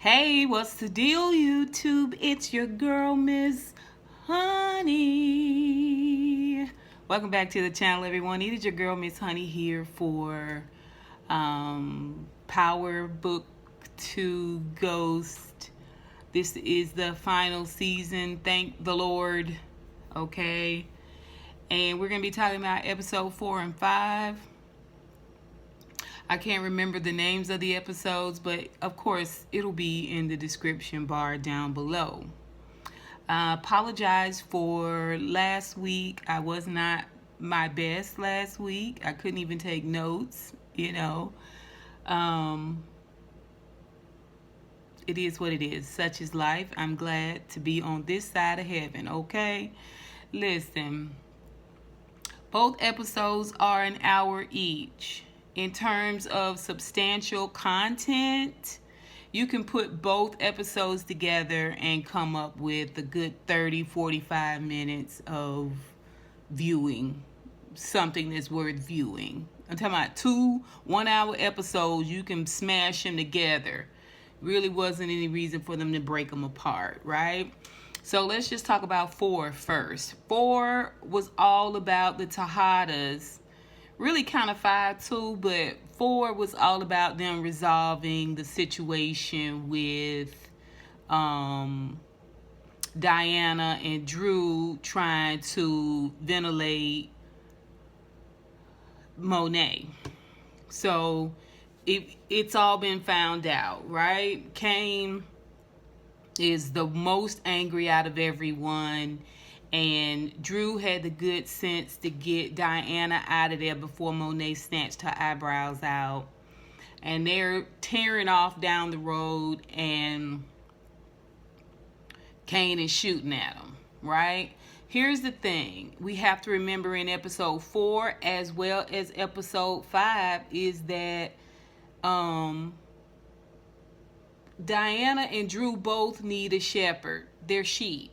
Hey, what's the deal, YouTube? It's your girl, Miss Honey. Welcome back to the channel, everyone. It is your girl, Miss Honey, here for Power Book 2 Ghost. This is the final season, thank the Lord. Okay. And we're going to be talking about episode 4 and 5. I can't remember the names of the episodes, but of course it'll be in the description bar down below. Apologize for last week. I was not my best last week. I couldn't even take notes, It is what it is. Such is life. I'm glad to be on this side of heaven, okay? Listen, both episodes are an hour each. In terms of substantial content, you can put both episodes together and come up with a good 30-45 minutes of viewing, something that's worth viewing. I'm talking about 2 1-hour episodes. You can smash them together. Really wasn't any reason for them to break them apart, right? So let's just talk about 4 first. 4 was all about the Tejadas. Really kind of 5 too, but 4 was all about them resolving the situation with Diana and Drew trying to ventilate Monet. So it's all been found out, right? Cain is the most angry out of everyone. And Drew had the good sense to get Diana out of there before Monet snatched her eyebrows out. And they're tearing off down the road, and Cain is shooting at them, right? Here's the thing. We have to remember in episode 4 as well as episode 5 is that Diana and Drew both need a shepherd. They're sheep.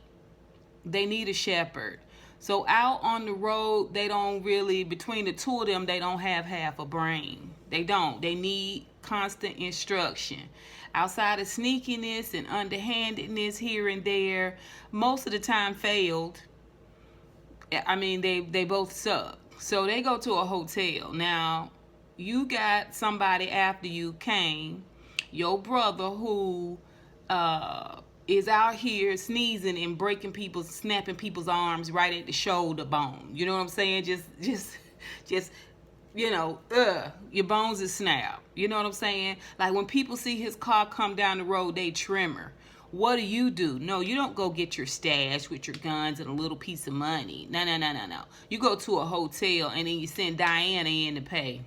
They need a shepherd. So out on the road, they don't really, between the two of them, they don't have half a brain. They don't. They need constant instruction. Outside of sneakiness and underhandedness here and there, most of the time failed. I mean, they both suck. So they go to a hotel. Now, you got somebody after you, Cain, your brother, who is out here sneezing and snapping people's arms right at the shoulder bone. You know what I'm saying? Just, your bones is snapped. You know what I'm saying? Like when people see his car come down the road, they trimmer. What do? No, you don't go get your stash with your guns and a little piece of money. No. You go to a hotel and then you send Diana in to pay.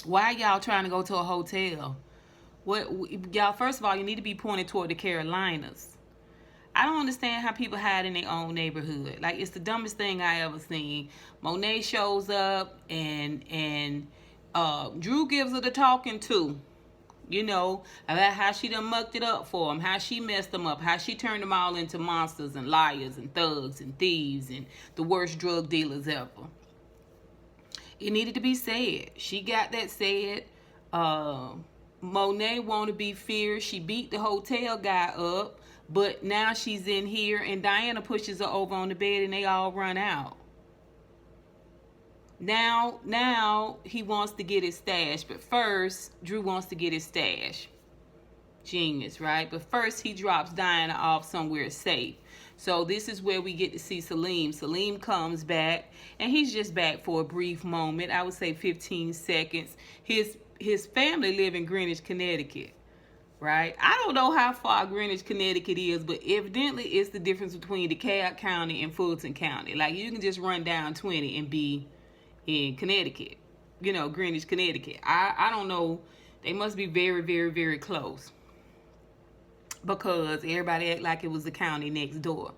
Why y'all trying to go to a hotel? Y'all, first of all, you need to be pointed toward the Carolinas. I don't understand how people hide in their own neighborhood. Like, it's the dumbest thing I ever seen. Monet shows up and Drew gives her the talking to. About how she done mucked it up for him, how she messed them up, how she turned them all into monsters and liars and thugs and thieves and the worst drug dealers ever. It needed to be said. She got that said. Monet want to be fierce. She beat the hotel guy up, but now she's in here and Diana pushes her over on the bed and they all run out. Now he wants to get his stash, but first Drew wants to get his stash. Genius, right? But first he drops Diana off somewhere safe. So this is where we get to see Salim. Salim comes back, and he's just back for a brief moment. I would say 15 seconds. His family live in Greenwich, Connecticut, right? I don't know how far Greenwich, Connecticut is, but evidently it's the difference between DeKalb County and Fulton County. Like, you can just run down 20 and be in Connecticut, Greenwich, Connecticut. I don't know. They must be very, very, very close because everybody act like it was the county next door.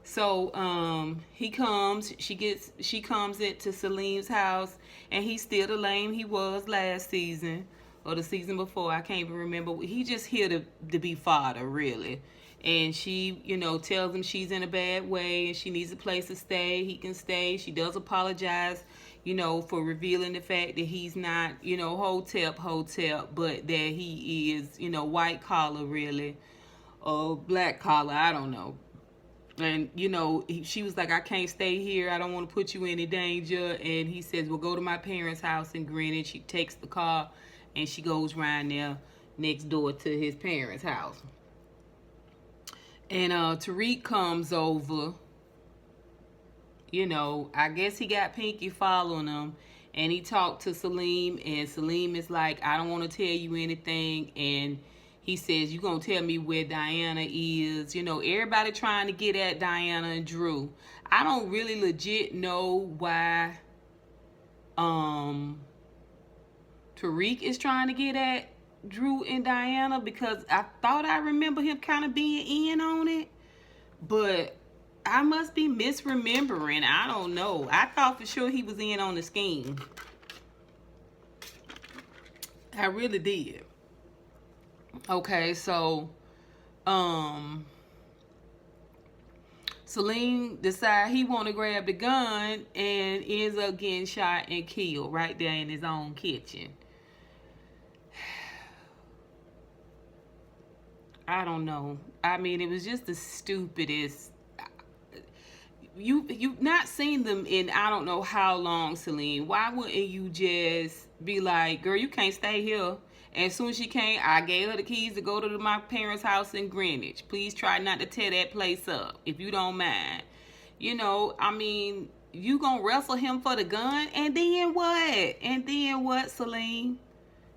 So he comes, she comes into Salim's house, and he's still the lame he was last season or the season before. I can't even remember. He just here to be fodder, really. And she, tells him she's in a bad way and she needs a place to stay. He can stay. She does apologize, for revealing the fact that he's not, hotep, but that he is, white collar really, or black collar, I don't know. And, she was like, I can't stay here. I don't want to put you in any danger. And he says, well, go to my parents' house in Greenwich. She takes the car and she goes around there next door to his parents' house. And Tariq comes over. I guess he got Pinky following him. And he talked to Salim. And Salim is like, I don't want to tell you anything. And he says, you going to tell me where Diana is. Everybody trying to get at Diana and Drew. I don't really legit know why Tariq is trying to get at Drew and Diana, because I thought I remember him kind of being in on it. But I must be misremembering. I don't know. I thought for sure he was in on the scheme. I really did. Okay, so Salim decides he want to grab the gun and ends up getting shot and killed right there in his own kitchen. I don't know. I mean, it was just the stupidest. You've not seen them in I don't know how long, Salim. Why wouldn't you just be like, girl, you can't stay here? And as soon as she came, I gave her the keys to go to my parents' house in Greenwich. Please try not to tear that place up, if you don't mind. I mean, you gonna wrestle him for the gun? And then what? And then what, Salim?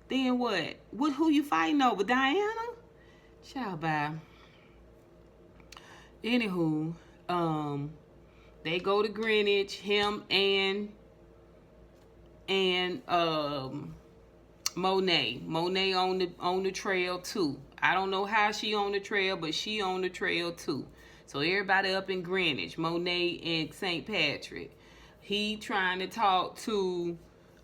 Then what? Who you fighting over? Diana? Child, bye. Anywho, they go to Greenwich, him and Monet. Monet on the trail too. I don't know how she on the trail, but she on the trail too. So everybody up in Greenwich, Monet and St. Patrick. He trying to talk to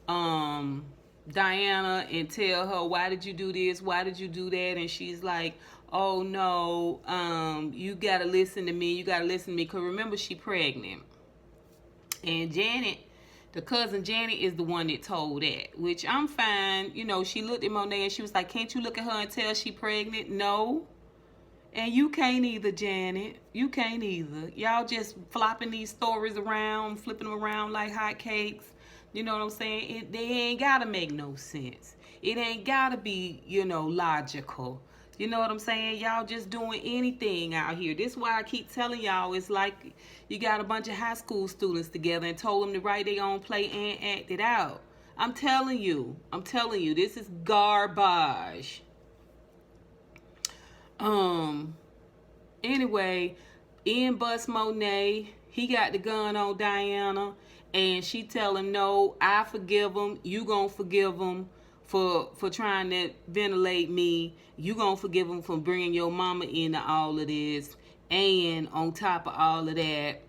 Diana and tell her, why did you do this? Why did you do that? And she's like, oh no, you gotta listen to me. You gotta listen to me. Because remember, she pregnant. And Janet, the cousin Janet, is the one that told that, which I'm fine. She looked at Monet and she was like, can't you look at her and tell she pregnant? No. And you can't either, Janet. You can't either. Y'all just flopping these stories around, flipping them around like hotcakes. You know what I'm saying? They ain't gotta make no sense. It ain't gotta be, logical. You know what I'm saying? Y'all just doing anything out here. This is why I keep telling y'all, it's like you got a bunch of high school students together and told them to write their own play and act it out. I'm telling you, this is garbage. Anyway, Ian bust Monet. He got the gun on Diana, and she tell him, no, I forgive him. You gonna forgive him for trying to ventilate me. You gonna forgive him for bringing your mama into all of this. And on top of all of that,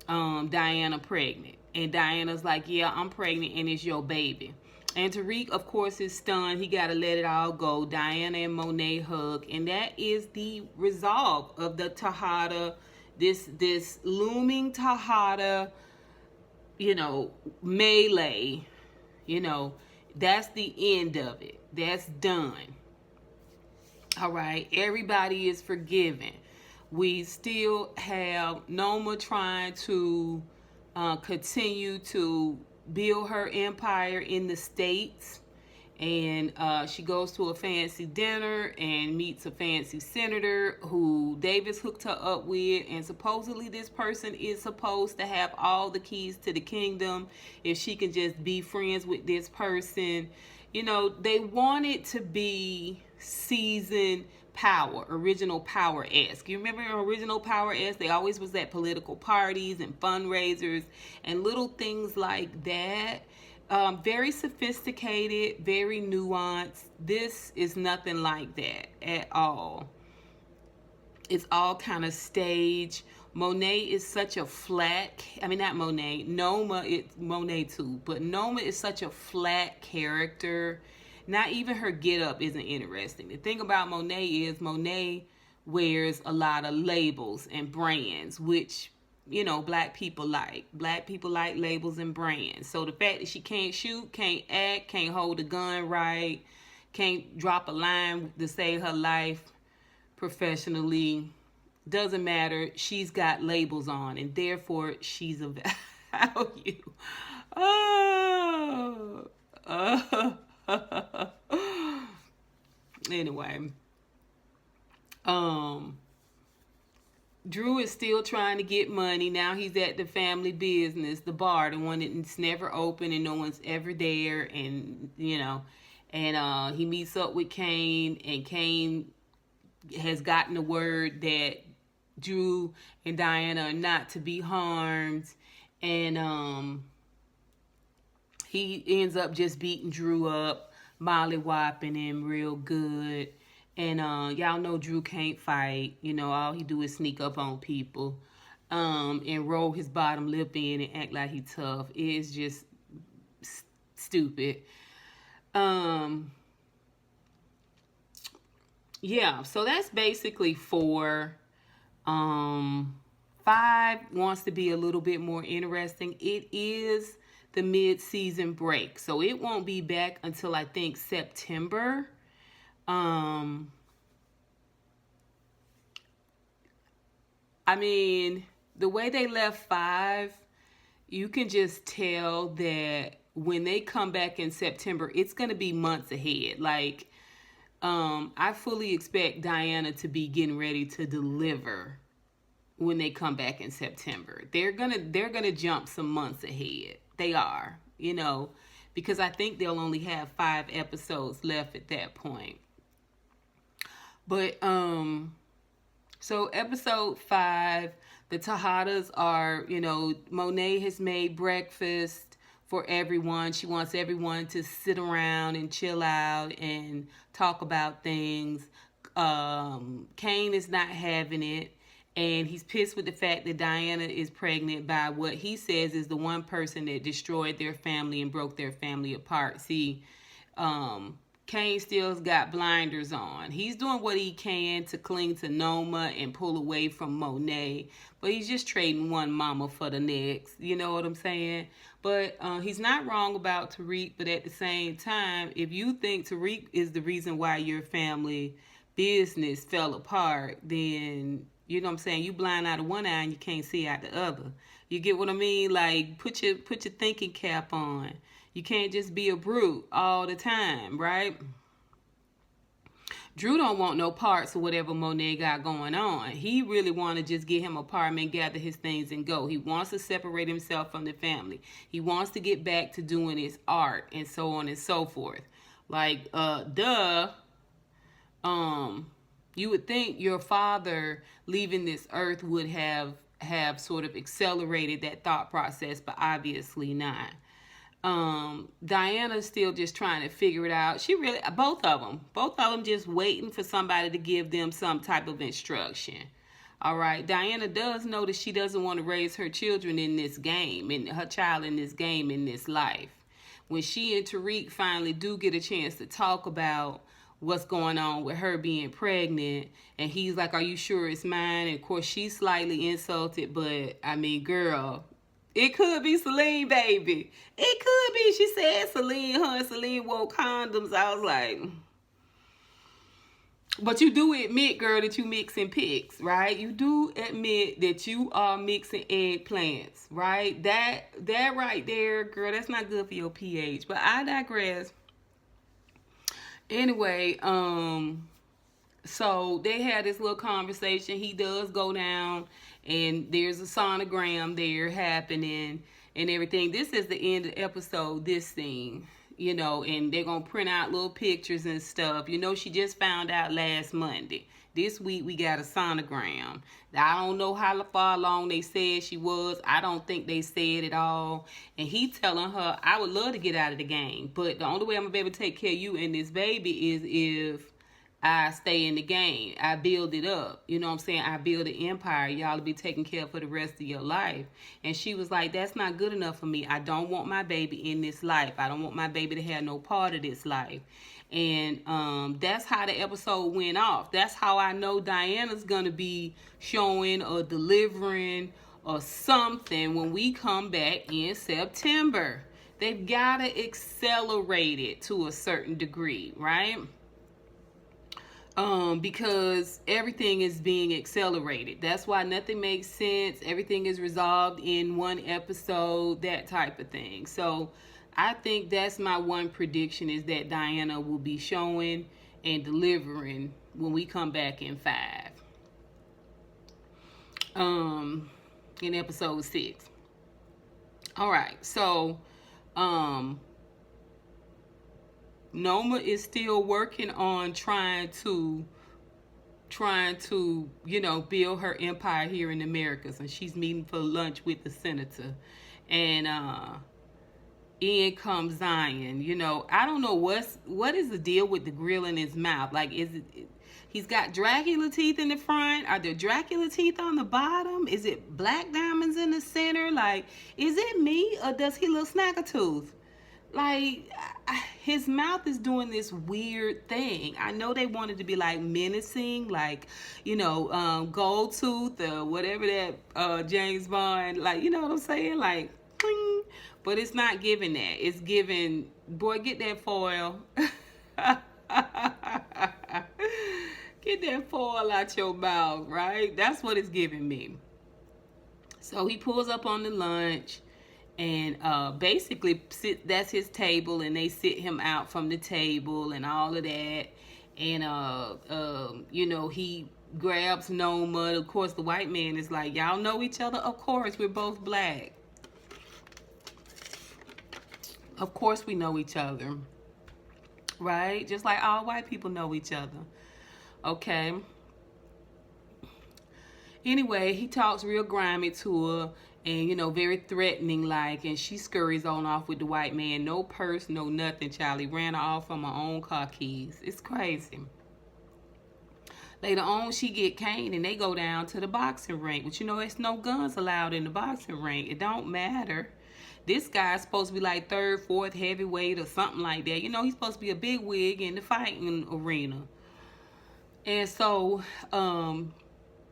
Diana pregnant. And Diana's like, yeah, I'm pregnant and it's your baby. And Tariq, of course, is stunned. He got to let it all go. Diana and Monet hug. And that is the resolve of the Tejada, this looming Tejada, melee. That's the end of it. That's done. All right. Everybody is forgiven. We still have Noma trying to continue to build her empire in the States. And she goes to a fancy dinner and meets a fancy senator who Davis hooked her up with. And supposedly this person is supposed to have all the keys to the kingdom if she can just be friends with this person. They want it to be seasoned Power, Original Power-esque. You remember Original Power-esque? They always was at political parties and fundraisers and little things like that. Very sophisticated, very nuanced. This is nothing like that at all. It's all kind of staged. Monet is such a flat, not Monet, Noma, it's Monet too, but Noma is such a flat character. Not even her get-up isn't interesting. The thing about Monet is Monet wears a lot of labels and brands, which black people like. Black people like labels and brands. So the fact that she can't shoot, can't act, can't hold a gun right, can't drop a line to save her life professionally, doesn't matter. She's got labels on, and therefore she's a value. Oh. Anyway, Drew is still trying to get money. Now he's at the family business, the bar, the one that's never open and no one's ever there. And, he meets up with Kane, and Kane has gotten the word that Drew and Diana are not to be harmed. And he ends up just beating Drew up, mollywopping him real good. And y'all know Drew can't fight. All he do is sneak up on people and roll his bottom lip in and act like he tough. It's just stupid. Yeah, so that's basically 4. 5 wants to be a little bit more interesting. It is the mid-season break, so it won't be back until I think September. The way they left 5, you can just tell that when they come back in September, it's going to be months ahead. Like, I fully expect Diana to be getting ready to deliver when they come back in September. They're gonna jump some months ahead. They are, because I think they'll only have 5 episodes left at that point. But so episode 5, the Tejadas are, Monet has made breakfast for everyone. She wants everyone to sit around and chill out and talk about things. Kane is not having it, and he's pissed with the fact that Diana is pregnant by what he says is the one person that destroyed their family and broke their family apart. See, Kane still's got blinders on. He's doing what he can to cling to Noma and pull away from Monet, but he's just trading one mama for the next. You know what I'm saying? But he's not wrong about Tariq, but at the same time, if you think Tariq is the reason why your family business fell apart, then, you know what I'm saying, you blind out of one eye and you can't see out the other. You get what I mean? Like, put your thinking cap on. You can't just be a brute all the time, right? Drew don't want no parts of whatever Monet got going on. He really want to just get him an apartment, gather his things, and go. He wants to separate himself from the family. He wants to get back to doing his art and so on and so forth. Like, you would think your father leaving this earth would have sort of accelerated that thought process, but obviously not. Diana's still just trying to figure it out. Both of them just waiting for somebody to give them some type of instruction. All right. Diana does know that she doesn't want to raise her children in this game, and her child in this game, in this life. When she and Tariq finally do get a chance to talk about what's going on with her being pregnant, and he's like, "Are you sure it's mine?" And of course she's slightly insulted, but girl, it could be Celine, baby. It could be. She said Celine, her and Celine wore condoms. I was like, but you do admit, girl, that you mixing pics, right? You do admit that you are mixing eggplants, right? That right there, girl, that's not good for your pH. But I digress. Anyway, so they had this little conversation. He does go down, and there's a sonogram there happening and everything. This is the end of the episode, this scene, and they're going to print out little pictures and stuff. She just found out last Monday. This week we got a sonogram. I don't know how far along they said she was. I don't think they said it all. And he telling her, I would love to get out of the game, but the only way I'm going to be able to take care of you and this baby is if I stay in the game. I build it up. You know what I'm saying? I build an empire. Y'all will be taken care of for the rest of your life. And she was like, that's not good enough for me. I don't want my baby in this life. I don't want my baby to have no part of this life. And that's how the episode went off. That's how I know Diana's going to be showing or delivering or something when we come back in September. They've got to accelerate it to a certain degree, right? Because everything is being accelerated. That's why nothing makes sense. Everything is resolved in one episode, that type of thing. So I think that's my one prediction, is that Diana will be showing and delivering when we come back in 5. In episode 6. All right, so Noma is still working on trying to build her empire here in the Americas, and she's meeting for lunch with the senator, and in comes Zion. I don't know what is the deal with the grill in his mouth. Like, is it he's got Dracula teeth in the front? Are there Dracula teeth on the bottom? Is it black diamonds in the center? Like, is it me, or does he look snack-a-tooth? Like, his mouth is doing this weird thing. I know they wanted to be like menacing, like, gold tooth or whatever that James Bond, like, you know what I'm saying? Like, cling. But it's not giving that. It's giving, boy, get that foil. Get that foil out your mouth, right? That's what it's giving me. So he pulls up on the lunch, and basically that's his table, and they sit him out from the table and all of that. And he grabs Noma. Of course, the white man is like, y'all know each other? Of course, we're both black. Of course we know each other, right? Just like all white people know each other. Okay. Anyway, he talks real grimy to her, and very threatening like, and she scurries on off with the white man. No purse, no nothing. Charlie ran her off from her own car keys. It's crazy. Later on, she get Kane, and they go down to the boxing ring. But it's no guns allowed in the boxing ring. It don't matter. This guy's supposed to be like 3rd, 4th heavyweight or something like that. He's supposed to be a big wig in the fighting arena. And so,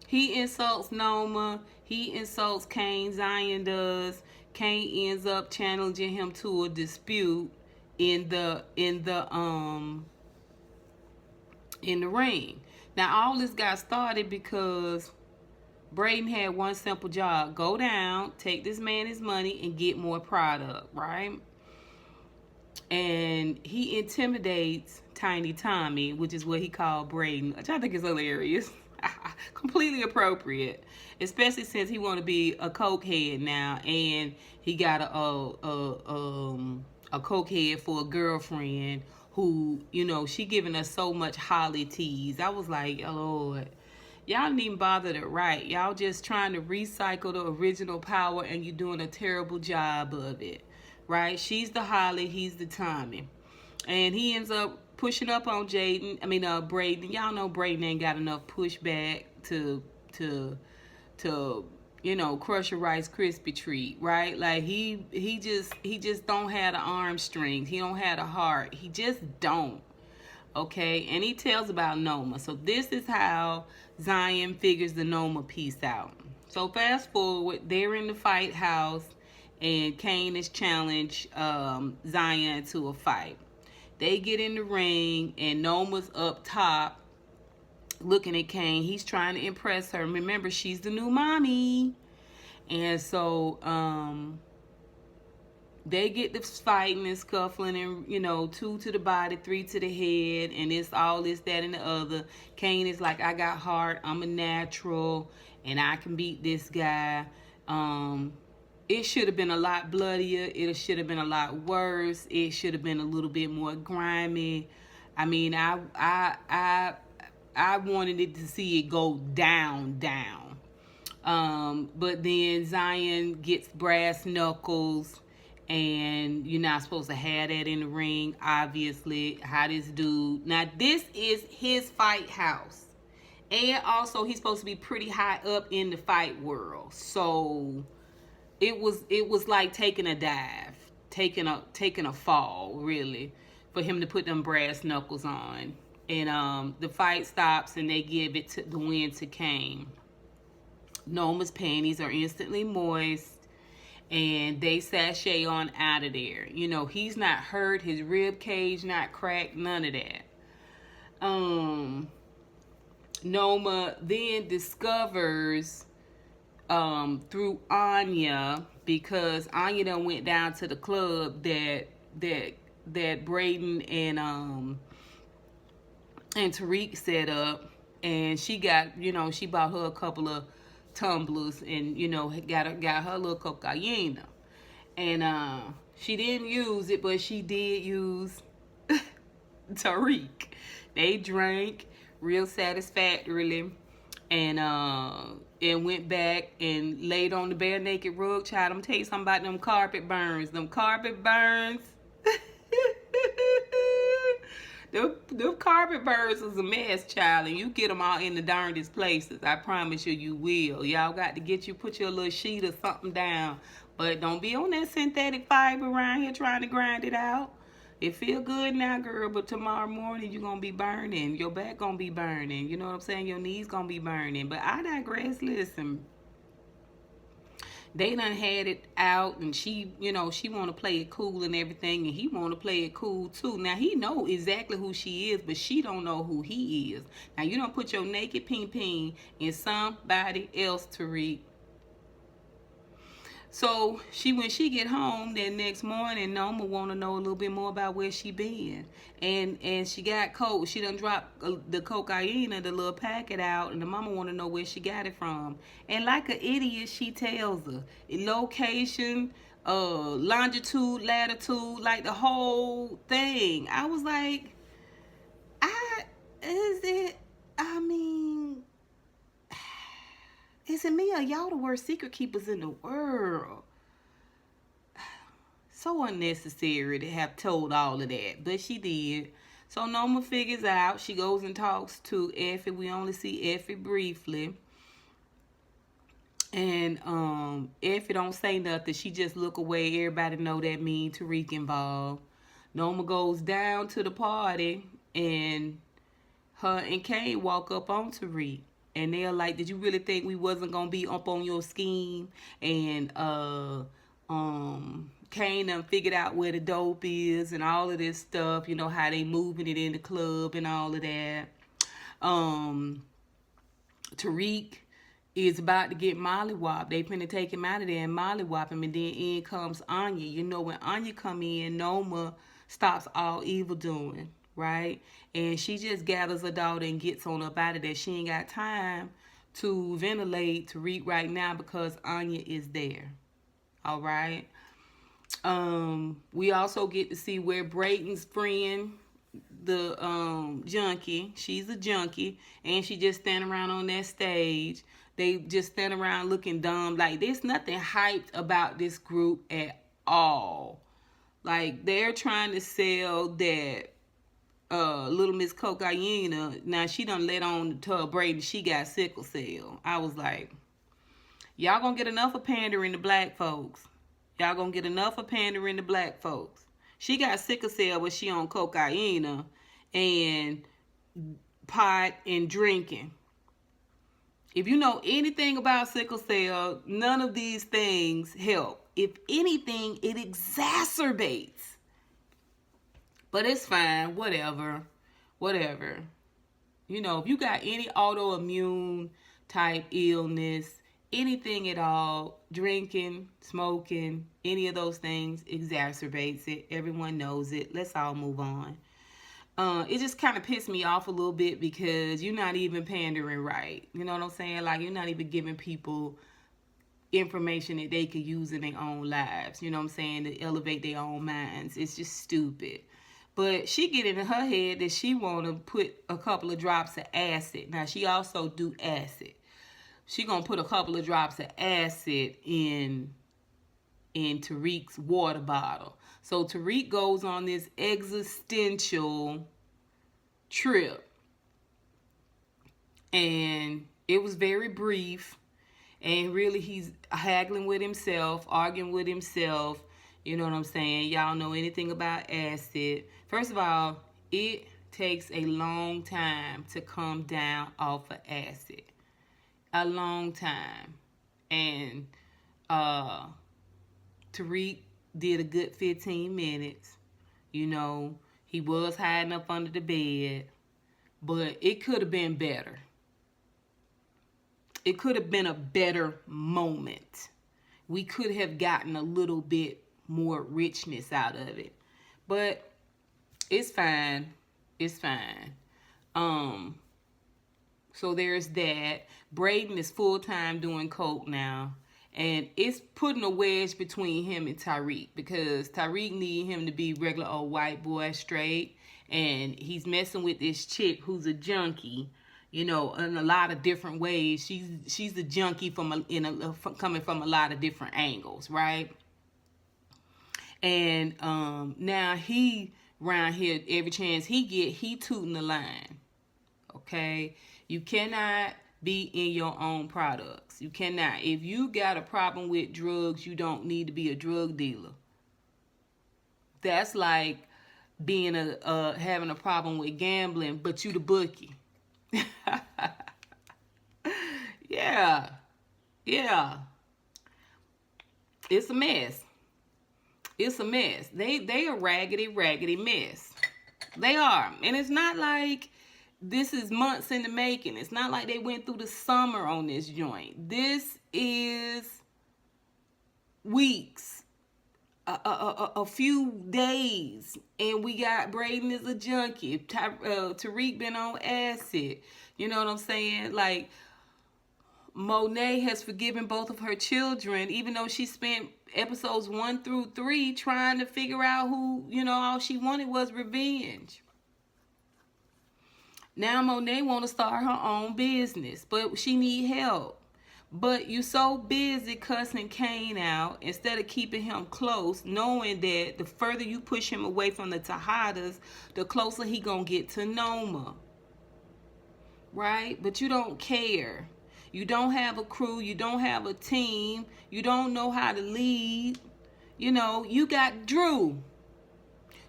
he insults Noma. He insults Kane. Zion does. Kane ends up challenging him to a dispute in the ring. Now, all this got started because Braden had one simple job: go down, take this man his money, and get more product, right? And he intimidates Tiny Tommy, which is what he called Braden, which I think is hilarious. Completely appropriate, especially since he want to be a cokehead now, and he got a cokehead for a girlfriend who, she giving us so much Holly tease. I was like, oh Lord, y'all didn't even bother to write. Y'all just trying to recycle the original Power, and you doing a terrible job of it, right? She's the Holly, he's the Tommy, and he ends up pushing up on Braden. Y'all know Braden ain't got enough pushback to crush a Rice Krispie treat, right? Like he just don't have the arm strength. He don't have the heart. He just don't. Okay, and he tells about Noma. So this is how Zion figures the Noma piece out. So fast forward, they're in the fight house, and Kane has challenged Zion to a fight. They get in the ring, and Noma's up top looking at Kane. He's trying to impress her. Remember, she's the new mommy. And so they get this fighting and scuffling, and 2 to the body, 3 to the head, and it's all this, that, and the other. Kane is like, I got heart, I'm a natural, and I can beat this guy. It should have been a lot bloodier. It should have been a lot worse. It should have been a little bit more grimy. I mean, I wanted it to see it go down. But then Zion gets brass knuckles, and you're not supposed to have that in the ring, obviously. How this dude... Now, this is his fight house. And also, he's supposed to be pretty high up in the fight world. So... It was like taking a dive, taking a fall, really, for him to put them brass knuckles on. And the fight stops, and they give the win to Kane. Noma's panties are instantly moist, and they sashay on out of there. You know, he's not hurt, his rib cage not cracked, none of that. Noma then discovers through Anya, because Anya done went down to the club that Braden and Tariq set up, and she got, you know, she bought her a couple of tumblers, and, you know, got her little cocaine, and she didn't use it, but she did use Tariq. They drank real satisfactorily, and went back and laid on the bare naked rug. Child, I'm tell you something about them carpet burns. Them carpet burns. Them carpet burns is a mess, child, and you get them all in the darndest places. I promise you, you will. Y'all got to put your little sheet or something down, but don't be on that synthetic fiber around here trying to grind it out. It feel good now, girl, but tomorrow morning you're going to be burning. Your back going to be burning. You know what I'm saying? Your knees going to be burning. But I digress. Listen, they done had it out, and she, you know, she want to play it cool and everything, and he want to play it cool too. Now, he know exactly who she is, but she don't know who he is. Now, you don't put your naked ping in somebody else, Tariq. So when she get home that next morning, Noma want to know a little bit more about where she been, and she got coke. She done dropped the cocaine, the little packet out, and the mama want to know where she got it from. And like an idiot, she tells her location, longitude, latitude, like the whole thing. I was like, is it me or y'all the worst secret keepers in the world? So unnecessary to have told all of that, but she did. So Noma figures out. She goes and talks to Effie. We only see Effie briefly, and Effie don't say nothing. She just look away. Everybody know that mean Tariq involved. Noma goes down to the party, and her and Kane walk up on Tariq. And they're like, did you really think we wasn't going to be up on your scheme? And Kane done figured out where the dope is and all of this stuff. You know, how they moving it in the club and all of that. Tariq is about to get mollywopped. They finna take him out of there and mollywop him. And then in comes Anya. You know, when Anya come in, Noma stops all evil doing. Right? And she just gathers her daughter and gets on up out of there. She ain't got time to ventilate Tariq right now because Anya is there. All right? We also get to see where Brayton's friend, the junkie, she's a junkie, and she just stand around on that stage. They just stand around looking dumb. Like, there's nothing hyped about this group at all. Like, they're trying to sell that Little Miss Cocaine. Now she done let on to Brayden she got sickle cell. I was like, y'all gonna get enough of pandering to black folks. Y'all gonna get enough of pandering to black folks. She got sickle cell, but she on cocaine and pot and drinking. If you know anything about sickle cell, none of these things help. If anything, it exacerbates. But it's fine, whatever. You know, if you got any autoimmune type illness, anything at all, drinking, smoking, any of those things exacerbates it. Everyone knows it. Let's all move on. It just kind of pissed me off a little bit because you're not even pandering right. You know what I'm saying? Like, you're not even giving people information that they could use in their own lives. You know what I'm saying? To elevate their own minds. It's just stupid. But she get in her head that she want to put a couple of drops of acid. Now, she also do acid. She going to put a couple of drops of acid in Tariq's water bottle. So, Tariq goes on this existential trip. And it was very brief. And really, he's haggling with himself, arguing with himself. You know what I'm saying? Y'all know anything about acid. First of all, it takes a long time to come down off of acid. a long time. And Tariq did a good 15 minutes. You know, he was hiding up under the bed, but it could have been better. It could have been a better moment. We could have gotten a little bit more richness out of it. But it's fine. It's fine. So there's that. Braden is full-time doing coke now. And it's putting a wedge between him and Tariq, because Tariq need him to be regular old white boy straight. And he's messing with this chick who's a junkie, you know, in a lot of different ways. She's a junkie coming from a lot of different angles, right? And now he around here, every chance he get, he tooting the line. Okay? You cannot be in your own products. You cannot. If you got a problem with drugs, you don't need to be a drug dealer. That's like being having a problem with gambling, but you the bookie. Yeah. It's a mess. It's a mess. They a raggedy mess. They are. And it's not like this is months in the making. It's not like they went through the summer on this joint. This is weeks, a few days, and we got Braden is a junkie. Tariq been on acid. You know what I'm saying? Like, Monet has forgiven both of her children, even though she spent episodes 1 through 3 trying to figure out who, you know, all she wanted was revenge. Now Monet want to start her own business, but she need help. But you so busy cussing Kane out instead of keeping him close, knowing that the further you push him away from the Tejadas, the closer he gonna get to Noma. Right? But you don't care. You don't have a crew. You don't have a team. You don't know how to lead. You know, you got Drew.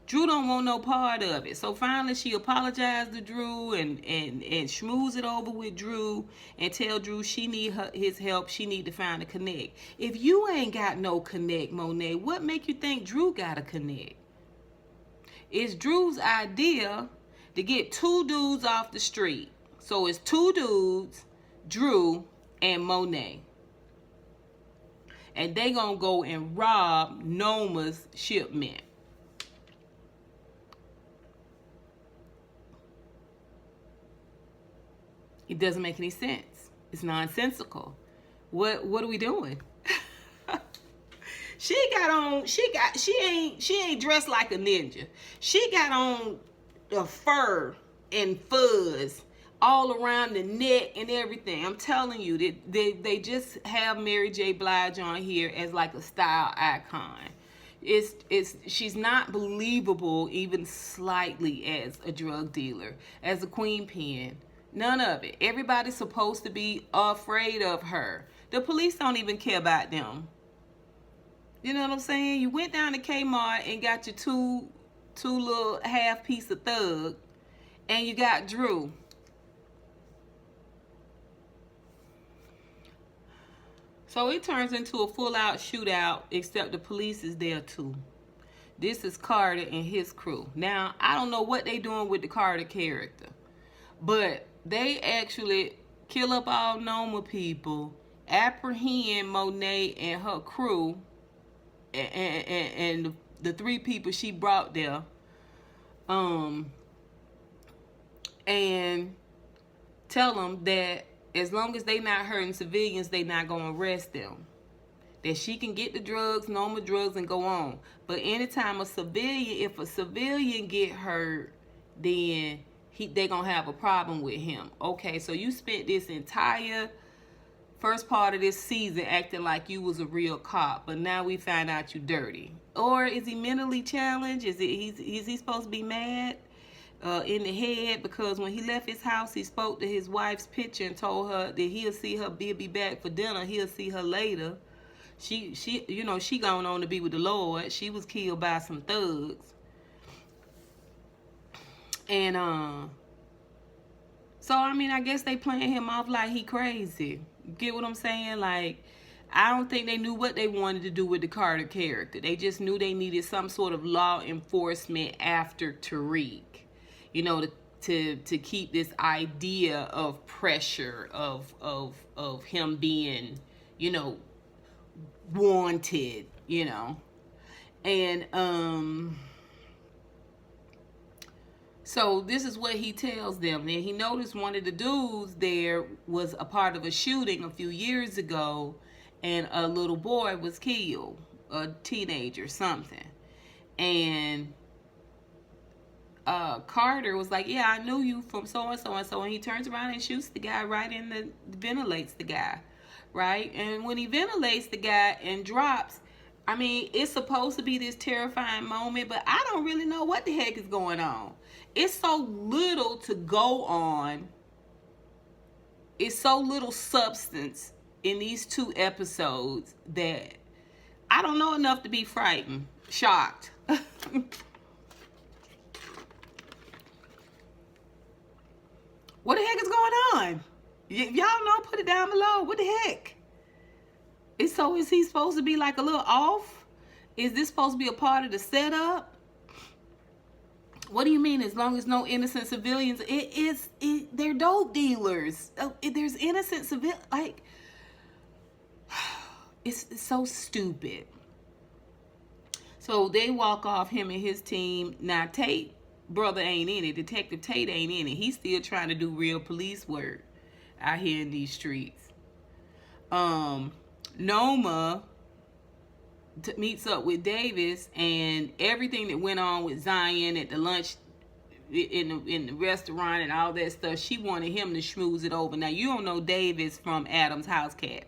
Drew don't want no part of it. So finally she apologized to Drew and schmooze it over with Drew and tell Drew she need his help. She need to find a connect. If you ain't got no connect, Monet, what make you think Drew got a connect? It's Drew's idea to get 2 dudes off the street. So it's 2 dudes, Drew and Monet. And they gonna go and rob Noma's shipment. It doesn't make any sense. It's nonsensical. What are we doing? She ain't dressed like a ninja. She got on the fur and fuzz all around the neck and everything. I'm telling you, they just have Mary J. Blige on here as like a style icon. She's not believable even slightly as a drug dealer, as a queen pin. None of it. Everybody's supposed to be afraid of her. The police don't even care about them. You know what I'm saying? You went down to Kmart and got your two little half piece of thug, and you got Drew. So it turns into a full-out shootout, except the police is there too. This is Carter and his crew. Now, I don't know what they doing with the Carter character, but they actually kill up all Noma people, apprehend Monet and her crew, and the 3 people she brought there, and tell them that as long as they not hurting civilians, they not gonna arrest them. That she can get the drugs, normal drugs, and go on. But anytime if a civilian get hurt, then they gonna have a problem with him. Okay, so you spent this entire first part of this season acting like you was a real cop, but now we find out you dirty. Or is he mentally challenged? Is he supposed to be mad in the head because when he left his house, he spoke to his wife's picture and told her that he'll see her, be back for dinner. He'll see her later. She going on to be with the Lord. She was killed by some thugs. And so I mean, I guess they playing him off like he crazy. get what I'm saying? Like, I don't think they knew what they wanted to do with the Carter character. They just knew they needed some sort of law enforcement after Tariq, you know, to keep this idea of pressure of him being, you know, wanted, you know. And so this is what he tells them. And he noticed one of the dudes there was a part of a shooting a few years ago, and a little boy was killed, a teenager, something. And Carter was like, yeah, I knew you from so and so and so. And he turns around and shoots the guy right in the, ventilates the guy, right? And when he ventilates the guy and drops, I mean, it's supposed to be this terrifying moment, but I don't really know what the heck is going on. It's so little to go on. It's so little substance in these 2 episodes that I don't know enough to be frightened, shocked. What the heck is going on? If y'all know, put it down below. What the heck? Is he supposed to be like a little off? Is this supposed to be a part of the setup? What do you mean, as long as no innocent civilians? They're dope dealers. There's innocent civilians. Like, it's so stupid. So they walk off, him and his team. Now, Tate, brother, ain't in it. Detective Tate ain't in it. He's still trying to do real police work out here in these streets. Noma meets up with Davis, and everything that went on with Zion at the lunch in the restaurant and all that stuff, she wanted him to schmooze it over. Now, you don't know Davis from Adam's House Cat.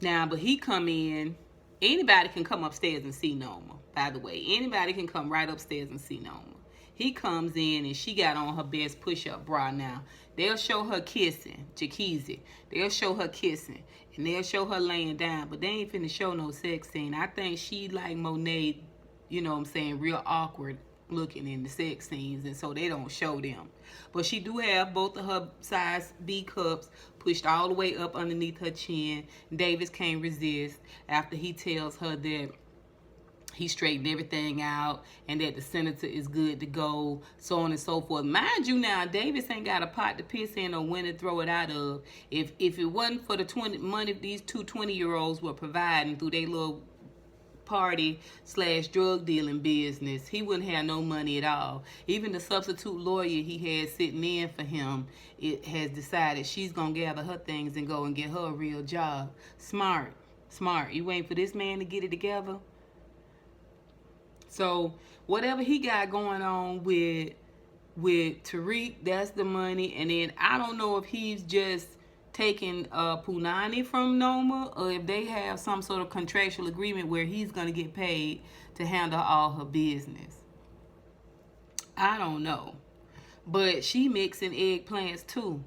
Now, but he come in. Anybody can come upstairs and see Noma, by the way. Anybody can come right upstairs and see Noma. He comes in, and she got on her best push-up bra now. They'll show her kissing, Jakeezy. They'll show her kissing, and they'll show her laying down, but they ain't finna show no sex scene. I think she like Monet, you know what I'm saying, real awkward looking in the sex scenes, and so they don't show them. But she do have both of her size B cups pushed all the way up underneath her chin. Davis can't resist after he tells her that he straightened everything out and that the senator is good to go, so on and so forth. Mind you now, Davis ain't got a pot to piss in or when to throw it out of. If it wasn't for the money these 2 20-year-olds were providing through their little party/drug dealing business, he wouldn't have no money at all. Even the substitute lawyer he had sitting in for him, it has decided she's gonna gather her things and go and get her a real job. Smart. You waiting for this man to get it together? So whatever he got going on with Tariq, that's the money. And then I don't know if he's just taking Punani from Noma, or if they have some sort of contractual agreement where he's going to get paid to handle all her business. I don't know. But she mixing eggplants too.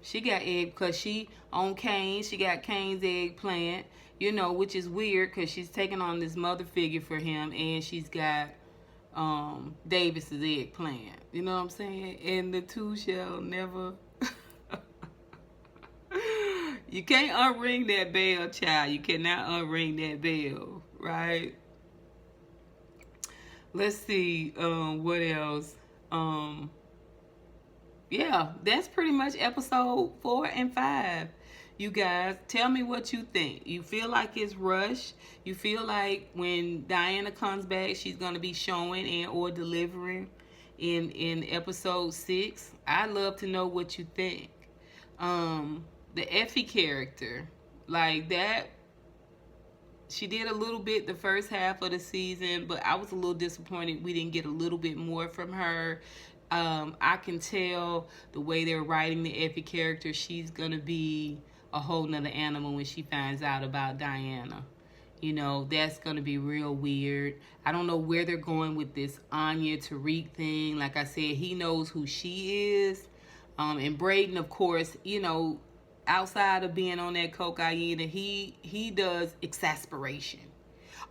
She got egg, because she on Kane. She got Kane's eggplant, you know, which is weird because she's taking on this mother figure for him, and she's got Davis's eggplant. You know what I'm saying? And the two shall never... You can't unring that bell, child. You cannot unring that bell, right? Let's see what else. Yeah, that's pretty much episode 4 and 5. You guys, tell me what you think. You feel like it's rushed? You feel like when Diana comes back, she's going to be showing and or delivering in episode 6? I'd love to know what you think. The Effie character, like that, she did a little bit the first half of the season, but I was a little disappointed we didn't get a little bit more from her. I can tell the way they're writing the Effie character, she's gonna be a whole nother animal when she finds out about Diana. You know, that's gonna be real weird. I don't know where they're going with this Anya Tariq thing. Like I said, he knows who she is. And Brayden, of course, you know, outside of being on that cocaine, he does exasperation.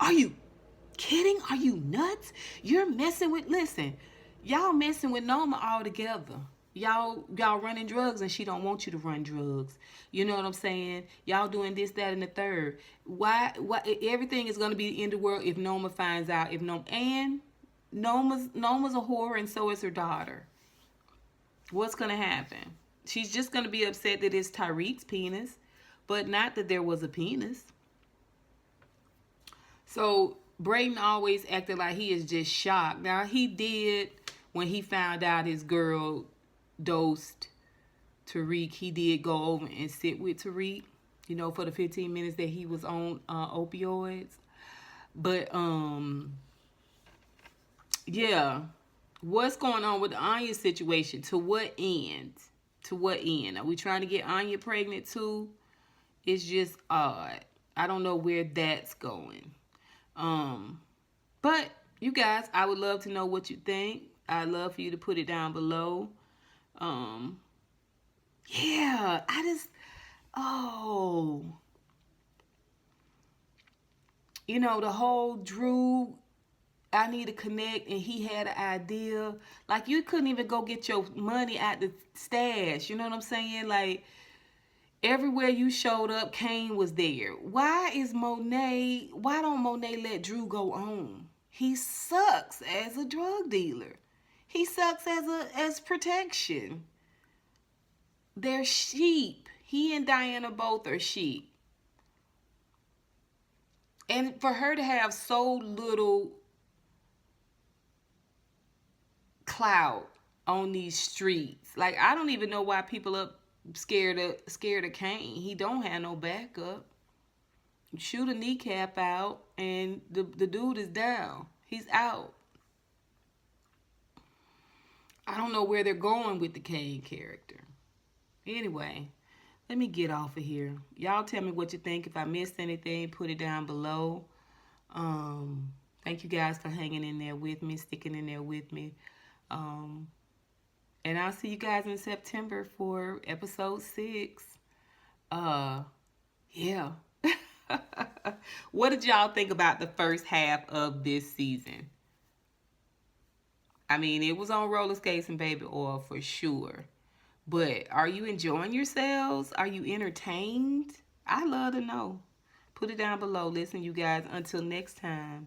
Are you kidding? Are you nuts? You're messing with, listen, y'all messing with Noma all together. y'all running drugs and she don't want you to run drugs. You know what I'm saying? Y'all doing this, that, and the third. Why everything is gonna be the end of the world if Noma finds out. If Noma and Noma's a whore and so is her daughter. What's gonna happen? She's just gonna be upset that it's Tariq's penis, but not that there was a penis. So Brayden always acted like he is just shocked. Now he did when he found out his girl dosed Tariq. He did go over and sit with Tariq, you know, for the 15 minutes that he was on opioids. But yeah, what's going on with the Anya situation? To what end? To what end? Are we trying to get Anya pregnant too? It's just odd. I don't know where that's going. But you guys, I would love to know what you think. I'd love for you to put it down below. Yeah, you know, the whole Drew, I need to connect, and he had an idea. Like, you couldn't even go get your money at the stash. You know what I'm saying? Like, everywhere you showed up, Kane was there. Why don't Monet let Drew go on? He sucks as a drug dealer. He sucks as protection. They're sheep. He and Diana both are sheep. And for her to have so little clout on these streets, like, I don't even know why people up scared of Kane. He don't have no backup. Shoot a kneecap out and the dude is down. He's out. I don't know where they're going with the Kane character. Anyway, let me get off of here. Y'all tell me what you think. If I missed anything, put it down below. Thank you guys for hanging in there with me, sticking in there with me. And I'll see you guys in September for episode 6. Yeah. What did y'all think about the first half of this season? I mean, it was on roller skates and baby oil for sure. But are you enjoying yourselves? Are you entertained? I'd love to know. Put it down below. Listen, you guys, until next time.